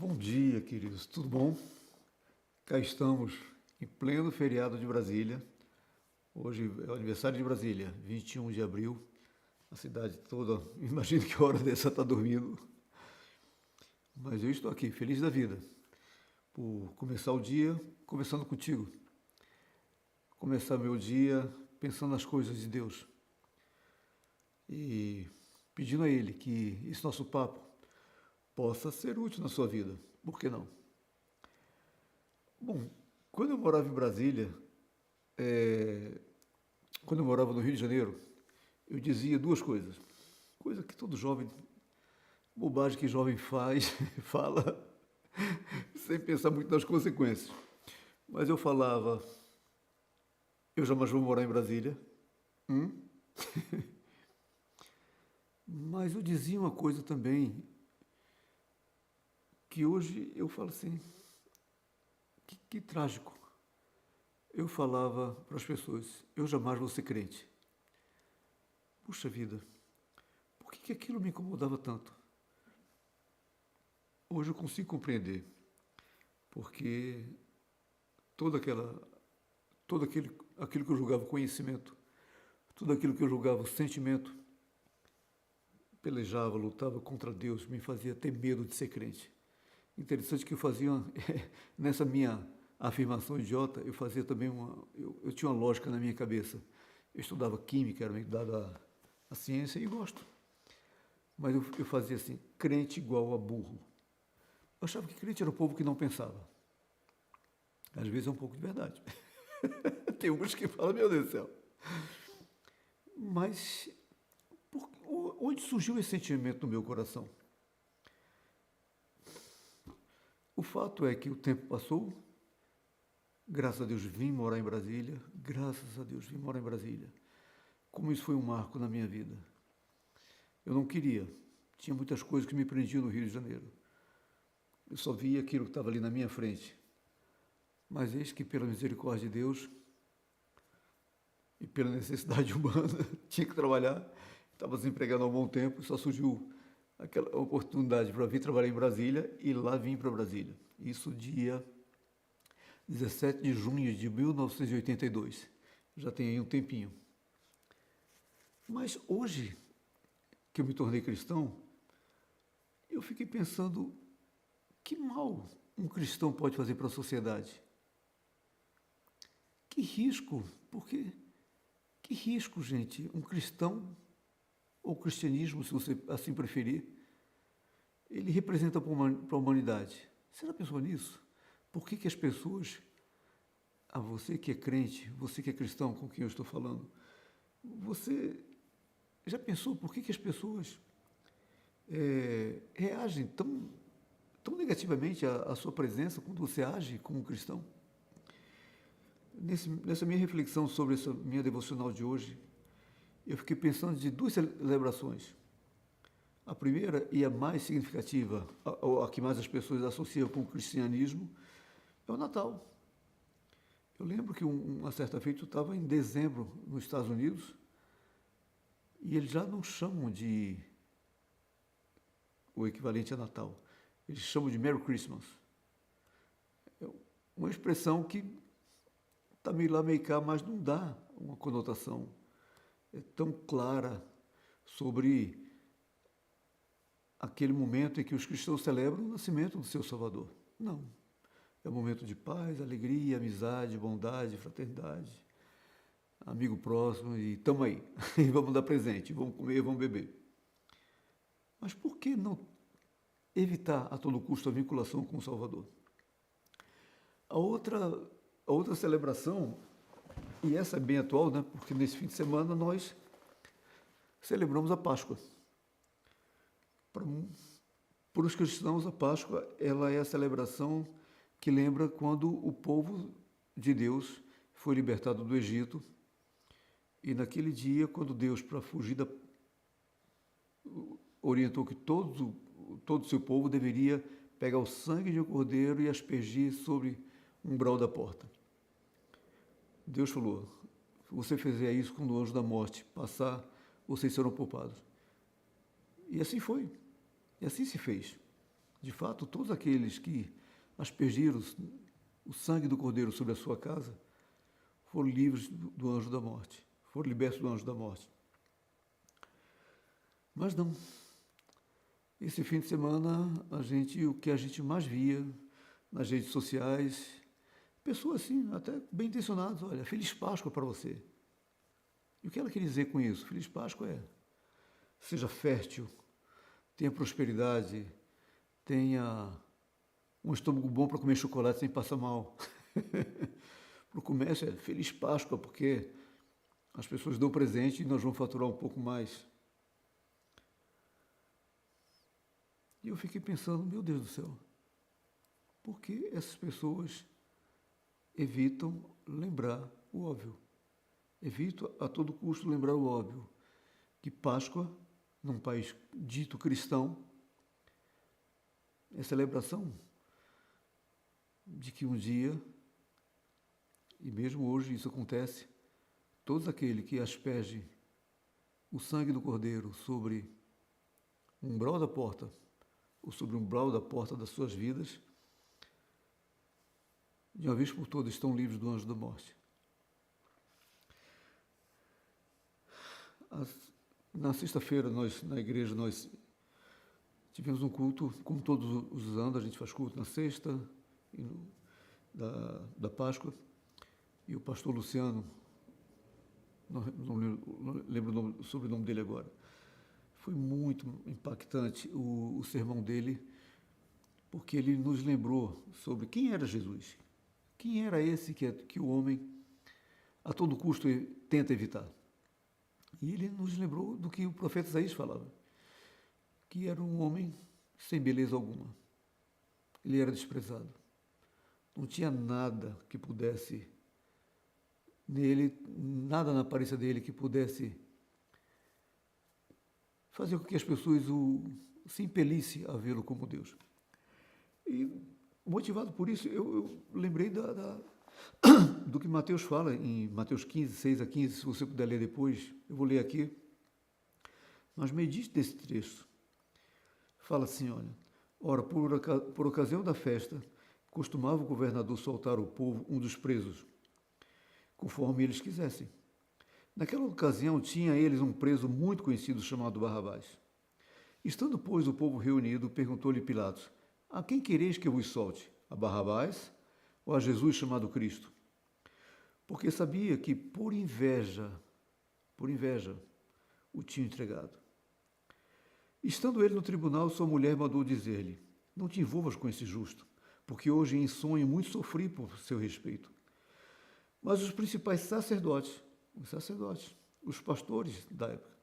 Bom dia, queridos. Tudo bom? Cá estamos em pleno feriado de Brasília. Hoje é o aniversário de Brasília, 21 de abril. A cidade toda, imagino que hora dessa está dormindo. Mas eu estou aqui, feliz da vida, por começar o dia conversando contigo. Começar meu dia pensando nas coisas de Deus e pedindo a Ele que esse nosso papo possa ser útil na sua vida. Por que não? Bom, quando eu morava em Brasília, é, quando eu morava no Rio de Janeiro, eu dizia duas coisas. Coisa que todo jovem, bobagem que jovem faz, fala, sem pensar muito nas consequências. Mas eu falava, eu jamais vou morar em Brasília. Hum? Mas eu dizia uma coisa também, que hoje eu falo assim, que trágico. Eu falava para as pessoas, eu jamais vou ser crente. Puxa vida, por que aquilo me incomodava tanto? Hoje eu consigo compreender, porque toda aquela, aquilo que eu julgava conhecimento, tudo aquilo que eu julgava sentimento, pelejava, lutava contra Deus, me fazia ter medo de ser crente. Interessante que eu fazia, nessa minha afirmação idiota, eu fazia também eu tinha uma lógica na minha cabeça. Eu estudava química, era meio dado à ciência e gosto. Mas eu fazia assim, crente igual a burro. Eu achava que crente era o povo que não pensava. Às vezes é um pouco de verdade. Tem uns que falam, meu Deus do céu. Mas onde surgiu esse sentimento no meu coração? O fato é que o tempo passou, graças a Deus vim morar em Brasília, graças a Deus vim morar em Brasília. Como isso foi um marco na minha vida. Eu não queria, tinha muitas coisas que me prendiam no Rio de Janeiro. Eu só via aquilo que estava ali na minha frente. Mas eis que pela misericórdia de Deus e pela necessidade humana, tinha que trabalhar, estava desempregado há um bom tempo, só surgiu aquela oportunidade para vir trabalhar em Brasília e lá vim para Brasília. Isso dia 17 de junho de 1982. Já tem aí um tempinho. Mas hoje, que eu me tornei cristão, eu fiquei pensando, que mal um cristão pode fazer para a sociedade? Que risco, porque que risco, gente, um cristão, ou cristianismo, se você assim preferir, ele representa para a humanidade. Você já pensou nisso? Por que as pessoas, a você que é crente, você que é cristão, com quem eu estou falando, você já pensou por que as pessoas reagem tão negativamente à sua presença quando você age como cristão? Nessa minha reflexão sobre essa minha devocional de hoje, eu fiquei pensando de duas celebrações. A primeira e a mais significativa, a que mais as pessoas associam com o cristianismo, é o Natal. Eu lembro que uma certa feita eu estava em dezembro nos Estados Unidos e eles já não chamam de o equivalente a Natal. Eles chamam de Merry Christmas. É uma expressão que está meio lá, meio cá, mas não dá uma conotação tão clara sobre aquele momento em que os cristãos celebram o nascimento do seu Salvador. Não. É um momento de paz, alegria, amizade, bondade, fraternidade, amigo próximo e tamo aí. E vamos dar presente, vamos comer, vamos beber. Mas por que não evitar a todo custo a vinculação com o Salvador? A outra, a outra celebração, e essa é bem atual, né? Porque nesse fim de semana nós celebramos a Páscoa. Para os cristãos, a Páscoa ela é a celebração que lembra quando o povo de Deus foi libertado do Egito. E naquele dia, quando Deus, para fugir orientou que todo o seu povo deveria pegar o sangue de um cordeiro e aspergir sobre o umbral da porta. Deus falou, se você fizer isso quando o anjo da morte passar, vocês serão poupados. E assim foi. E assim se fez. De fato, todos aqueles que aspergiram o sangue do Cordeiro sobre a sua casa foram livres do anjo da morte, foram libertos do anjo da morte. Mas não. Esse fim de semana, o que a gente mais via nas redes sociais, pessoas assim, até bem intencionadas, olha, Feliz Páscoa para você. E o que ela quer dizer com isso? Feliz Páscoa seja fértil, tenha prosperidade, tenha um estômago bom para comer chocolate sem passar mal. Para o comércio Feliz Páscoa, porque as pessoas dão presente e nós vamos faturar um pouco mais. E eu fiquei pensando, meu Deus do céu, por que essas pessoas evitam lembrar o óbvio? Evitam a todo custo lembrar o óbvio, que Páscoa, num país dito cristão, é celebração de que um dia, e mesmo hoje isso acontece, todos aqueles que aspergem o sangue do Cordeiro sobre o umbral da porta, ou sobre o umbral da porta das suas vidas, de uma vez por todas estão livres do anjo da morte. Na sexta-feira, na igreja, nós tivemos um culto, como todos os anos, a gente faz culto na sexta da Páscoa, e o pastor Luciano, não lembro o sobrenome dele agora, foi muito impactante o sermão dele, porque ele nos lembrou sobre quem era Jesus, quem era esse que o homem a todo custo tenta evitar. E ele nos lembrou do que o profeta Isaías falava, que era um homem sem beleza alguma. Ele era desprezado. Não tinha nada que pudesse nele, nada na aparência dele que pudesse fazer com que as pessoas se impelissem a vê-lo como Deus. E, motivado por isso, eu lembrei do que Mateus fala em Mateus 15, 6 a 15, se você puder ler depois, eu vou ler aqui. Mas medite nesse trecho. Fala assim, olha, ora, por ocasião da festa, costumava o governador soltar ao povo um dos presos, conforme eles quisessem. Naquela ocasião, tinha eles um preso muito conhecido chamado Barrabás. Estando, pois, o povo reunido, perguntou-lhe Pilatos, a quem quereis que eu vos solte? A Barrabás ou a Jesus chamado Cristo? Porque sabia que por inveja, o tinham entregado. Estando ele no tribunal, sua mulher mandou dizer-lhe, não te envolvas com esse justo, porque hoje em sonho muito sofri por seu respeito. Mas os principais sacerdotes, os pastores da época,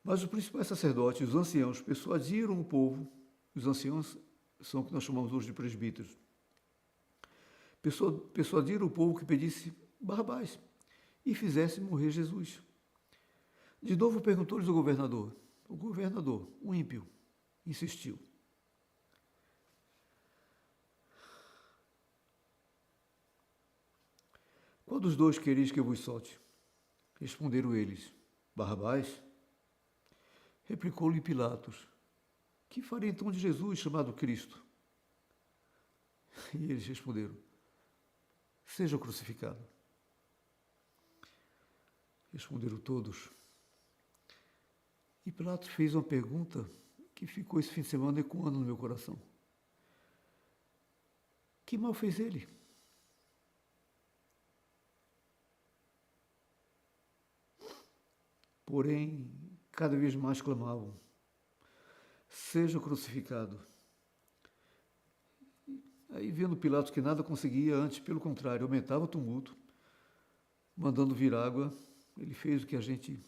mas os principais sacerdotes, os anciãos, persuadiram o povo, os anciãos são o que nós chamamos hoje de presbíteros, persuadiram o povo que pedisse Barrabás e fizesse morrer Jesus. De novo perguntou-lhes o governador, o ímpio, insistiu. Qual dos dois quereis que eu vos solte? Responderam eles, Barrabás. Replicou-lhe Pilatos, que farei então de Jesus chamado Cristo? E eles responderam, seja crucificado. Responderam todos. E Pilatos fez uma pergunta que ficou esse fim de semana ecoando no meu coração. Que mal fez ele? Porém, cada vez mais clamavam, seja crucificado. Aí, vendo Pilatos que nada conseguia, antes, pelo contrário, aumentava o tumulto, mandando vir água, ele fez o que a gente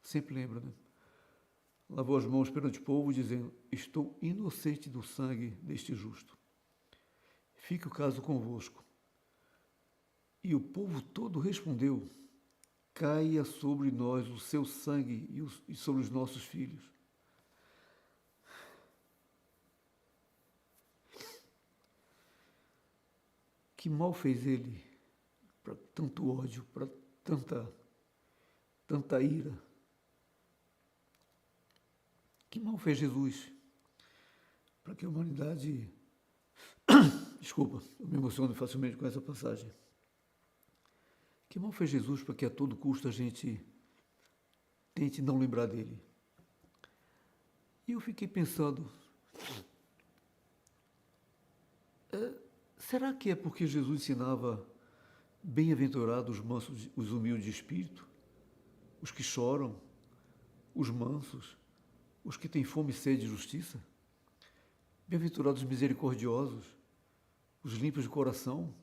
sempre lembra, né? Lavou as mãos perante o povo, dizendo, estou inocente do sangue deste justo. Fique o caso convosco. E o povo todo respondeu, caia sobre nós o seu sangue e sobre os nossos filhos. Que mal fez ele para tanto ódio, para tanta ira? Que mal fez Jesus? para que a humanidade... Desculpa, eu me emociono facilmente com essa passagem. Que mal fez Jesus para que a todo custo a gente tente não lembrar dele? E eu fiquei pensando, será que é porque Jesus ensinava bem-aventurados os mansos, os humildes de espírito, os que choram, os mansos, os que têm fome e sede de justiça? Bem-aventurados os misericordiosos, os limpos de coração,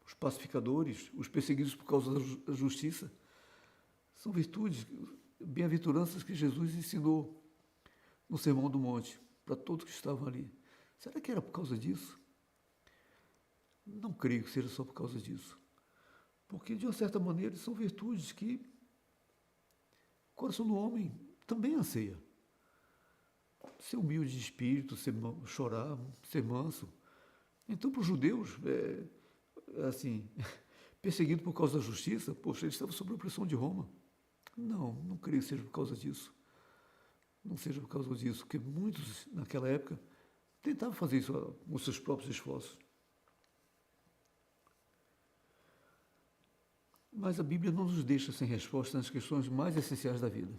os pacificadores, os perseguidos por causa da justiça. São virtudes, bem-aventuranças que Jesus ensinou no Sermão do Monte para todos que estavam ali. Será que era por causa disso? Não creio que seja só por causa disso. Porque, de uma certa maneira, são virtudes que o coração do homem também anseia. Ser humilde de espírito, chorar, ser manso. Então, para os judeus, assim, perseguido por causa da justiça, poxa, eles estavam sob a opressão de Roma. Não creio que seja por causa disso. Não seja por causa disso, porque muitos, naquela época, tentavam fazer isso com seus próprios esforços. Mas a Bíblia não nos deixa sem resposta nas questões mais essenciais da vida.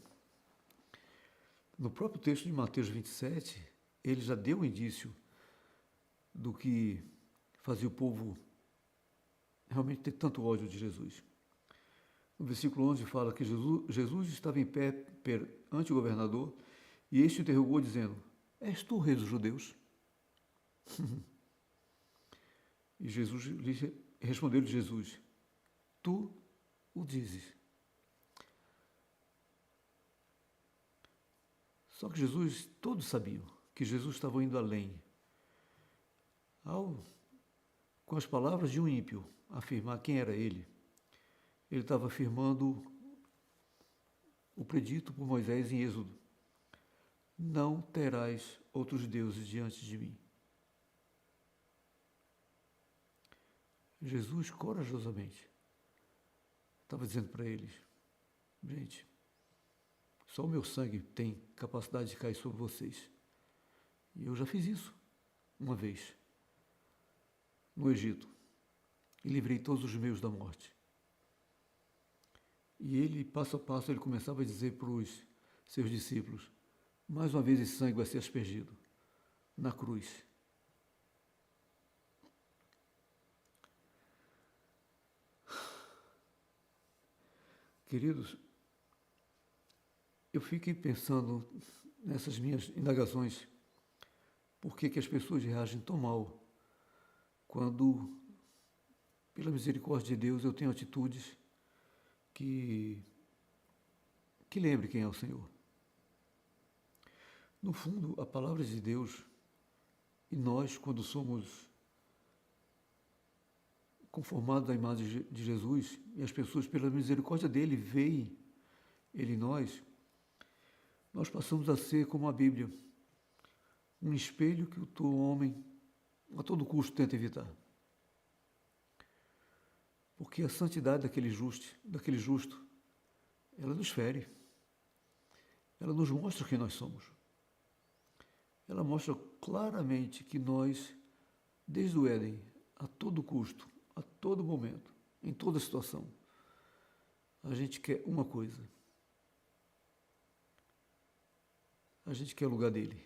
No próprio texto de Mateus 27, ele já deu um indício do que fazia o povo realmente ter tanto ódio de Jesus. No versículo 11 fala que Jesus estava em pé perante o governador e este o interrogou dizendo: És tu o rei dos judeus? E respondeu-lhe Jesus: Tu o dizes. Só que todos sabiam que Jesus estava indo além. Com as palavras de um ímpio, afirmar quem era ele estava afirmando o predito por Moisés em Êxodo: não terás outros deuses diante de mim. Jesus, corajosamente, estava dizendo para eles: gente, só o meu sangue tem capacidade de cair sobre vocês. E eu já fiz isso uma vez, no Egito, e livrei todos os meus da morte. E ele, passo a passo, ele começava a dizer para os seus discípulos: mais uma vez esse sangue vai ser aspergido na cruz. Queridos, eu fiquei pensando nessas minhas indagações, por que as pessoas reagem tão mal quando, pela misericórdia de Deus, eu tenho atitudes que lembre quem é o Senhor. No fundo, a palavra de Deus, e nós, quando somos conformados à imagem de Jesus, e as pessoas, pela misericórdia dele, veem ele em nós passamos a ser como a Bíblia, um espelho que o homem, a todo custo, tenta evitar. Porque a santidade daquele justo, ela nos fere. Ela nos mostra quem nós somos. Ela mostra claramente que nós, desde o Éden, a todo custo, a todo momento, em toda situação, a gente quer uma coisa. A gente quer o lugar dele.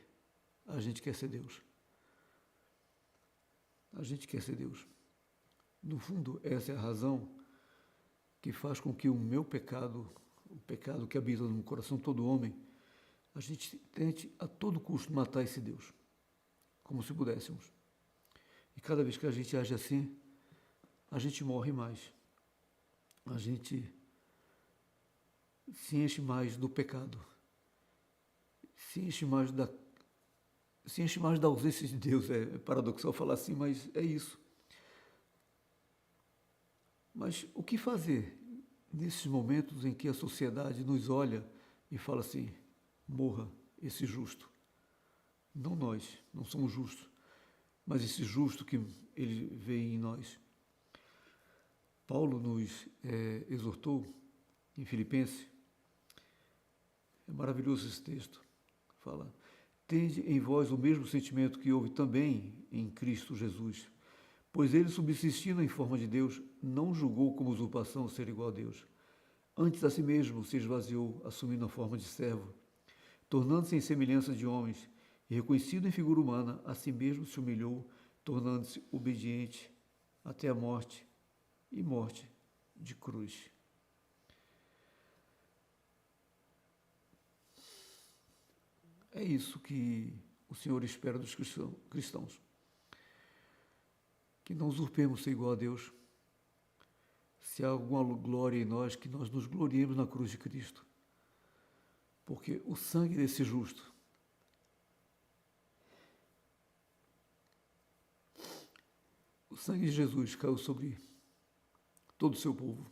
A gente quer ser Deus. A gente quer ser Deus. No fundo, essa é a razão que faz com que o meu pecado, o pecado que habita no coração de todo homem, a gente tente a todo custo matar esse Deus, como se pudéssemos. E cada vez que a gente age assim, a gente morre mais. A gente se enche mais do pecado. Se enche mais da ausência de Deus. É paradoxal falar assim, mas é isso. Mas o que fazer nesses momentos em que a sociedade nos olha e fala assim: morra esse justo? Não nós, não somos justos, mas esse justo que ele vê em nós. Paulo nos exortou em Filipenses. É maravilhoso esse texto. Fala: tende em vós o mesmo sentimento que houve também em Cristo Jesus, pois ele, subsistindo em forma de Deus, não julgou como usurpação ser igual a Deus. Antes a si mesmo se esvaziou, assumindo a forma de servo, tornando-se em semelhança de homens, e reconhecido em figura humana, a si mesmo se humilhou, tornando-se obediente até a morte e morte de cruz. É isso que o Senhor espera dos cristãos. Que não usurpemos ser igual a Deus. Se há alguma glória em nós, que nós nos gloriemos na cruz de Cristo. Porque o sangue desse justo o sangue de Jesus caiu sobre todo o seu povo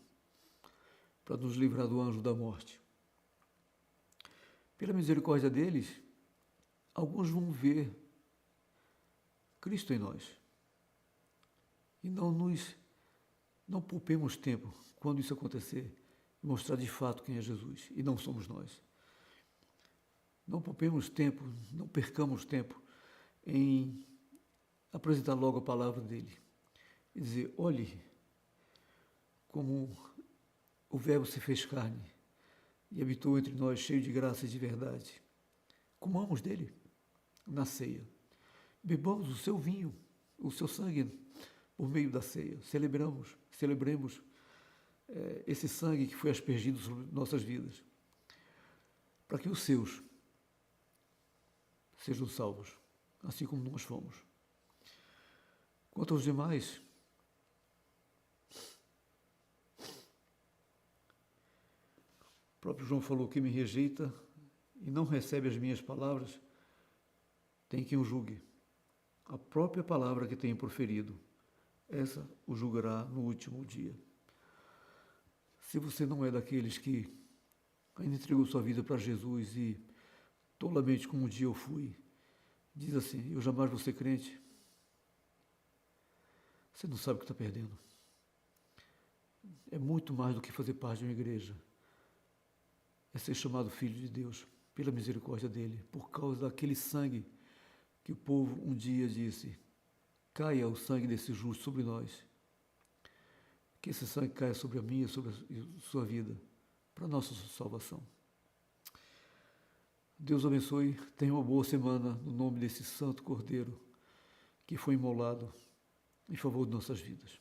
para nos livrar do anjo da morte. Pela misericórdia deles, alguns vão ver Cristo em nós. E não poupemos tempo quando isso acontecer e mostrar de fato quem é Jesus e não somos nós. Não poupemos tempo, não percamos tempo em apresentar logo a palavra dele e dizer: olhe como o Verbo se fez carne e habitou entre nós, cheio de graça e de verdade. Comamos dele na ceia, bebamos o seu vinho, o seu sangue por meio da ceia. Celebremos esse sangue que foi aspergido sobre nossas vidas, para que os seus sejam salvos, assim como nós fomos. Quanto aos demais, o próprio João falou: que me rejeita e não recebe as minhas palavras, tem quem o julgue. A própria palavra que tenho proferido, essa o julgará no último dia. Se você não é daqueles que ainda entregou sua vida para Jesus e, tolamente como um dia eu fui, diz assim: eu jamais vou ser crente, você não sabe o que está perdendo. É muito mais do que fazer parte de uma igreja. É ser chamado filho de Deus, pela misericórdia dele, por causa daquele sangue que o povo um dia disse: caia o sangue desse justo sobre nós. Que esse sangue caia sobre a minha, sobre a sua vida, para a nossa salvação. Deus abençoe, tenha uma boa semana no nome desse santo Cordeiro que foi imolado em favor de nossas vidas.